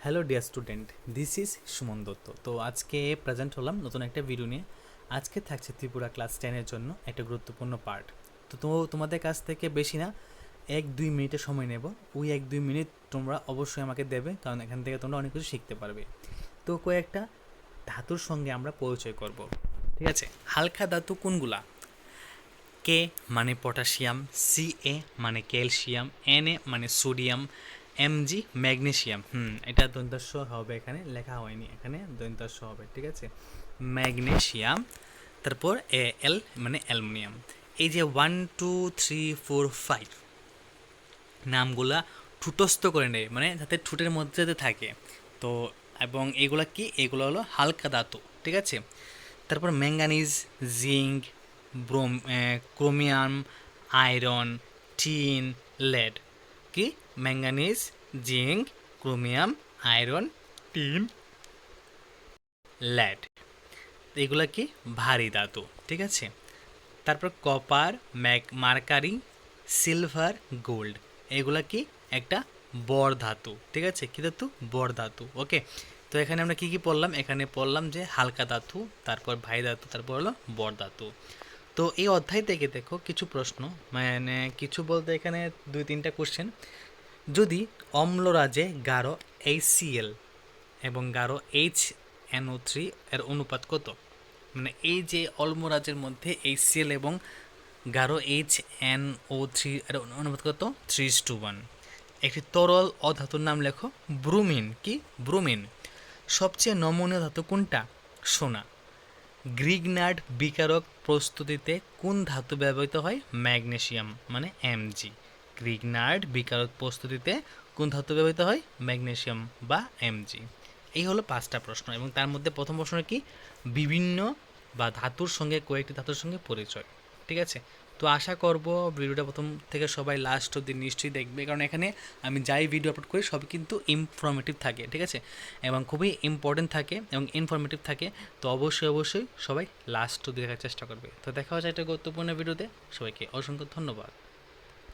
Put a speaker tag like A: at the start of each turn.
A: Hello dear student, this is Suman Dutta. তো আজকে present হলাম নতুন একটা ভিডিও নিয়ে। আজকে থাকছে ত্রিপুরা ক্লাস 10-এর জন্য একটা গুরুত্বপূর্ণ পার্ট। তো তোমাদের কাছ থেকে বেশি না 1-2 মিনিটের সময় নেব। ওই 1-2 মিনিট তোমরা অবশ্যই আমাকে দেবে, কারণ এখান থেকে তোমরা অনেক কিছু শিখতে পারবে। তো কয়েকটা ধাতুর সঙ্গে আমরা পরিচয় করব, ঠিক আছে? হালকা ধাতু কোনগুলা? কে মানে পটাশিয়াম, Ca মানে ক্যালসিয়াম, Na মানে সোডিয়াম, Mg ম্যাগনেসিয়াম। এটা দন্তাস্ব হবে, এখানে লেখা হয়নি, এখানে দন্তাস্ব হবে, ঠিক আছে? ম্যাগনেসিয়াম। তারপর Al মানে অ্যালুমিনিয়াম। এই যে 1 2 3 4 5 নামগুলা ঠুটস্থ করে নেয়, মানে যাতে ঠুটের মধ্যে যাতে থাকে। তো এবং এগুলা কি? এগুলো হলো হালকা ধাতু, ঠিক আছে? তারপর manganese, zinc, chromium, iron, tin, lead. কি? Manganese, zinc, chromium, iron, tin, lead. এগুলা কি? ভারী ধাতু, ঠিক আছে? তারপর কপার, মার্কারি, সিলভার, গোল্ড। এগুলা কি? একটা বর ধাতু, ঠিক আছে? কি ধাতু? বর ধাতু। ওকে, তো এখানে আমরা কি কি পড়লাম? এখানে পড়লাম যে হালকা ধাতু, তারপর ভারী ধাতু, তারপর হলো বর ধাতু। তো এই অধ্যায় থেকে দেখো কিছু প্রশ্ন, মানে কিছু বলতে এখানে 2-3টা কোশ্চেন। যদি অম্লরাজে গাঢ় HCl এবং গাঢ় HNO3 এর অনুপাত কত? মানে এই যে অম্লরাজের মধ্যে HCl এবং গাঢ় HNO3 এর অনুপাত কত? 3:1। একটি তরল অধাতুর নাম লেখো। ব্রোমিন। কি? ব্রোমিন। সবচেয়ে নমনীয় ধাতু কোনটা? সোনা। গ্রিগনার্ড বিকারক প্রস্তুতিতে কোন ধাতু ব্যবহৃত হয়? ম্যাগনেসিয়াম মানে Mg। গ্রিগনার্ড বিকারক প্রস্তুতিতে কোন ধাতু ব্যবহৃত হয়? ম্যাগনেসিয়াম বা Mg। এই হলো 5টা প্রশ্ন, এবং তার মধ্যে প্রথম প্রশ্ন কি? বিভিন্ন বা ধাতুর সঙ্গে কয়েকটি ধাতুর সঙ্গে পরিচয়, ঠিক আছে? তো আশা করব ভিডিওটা প্রথম থেকে সবাই লাস্ট অবধি নিশ্চয়ই দেখবে, কারণ এখানে আমি যাই ভিডিও আপলোড করি সবই কিন্তু ইনফরমেটিভ থাকে, ঠিক আছে? এবং খুবই ইম্পর্টেন্ট থাকে এবং ইনফরমেটিভ থাকে। তো অবশ্যই সবাই লাস্ট অবধি দেখার চেষ্টা করবে। তো দেখা হচ্ছে একটা গুরুত্বপূর্ণ ভিডিওতে। সবাইকে অসংখ্য ধন্যবাদ।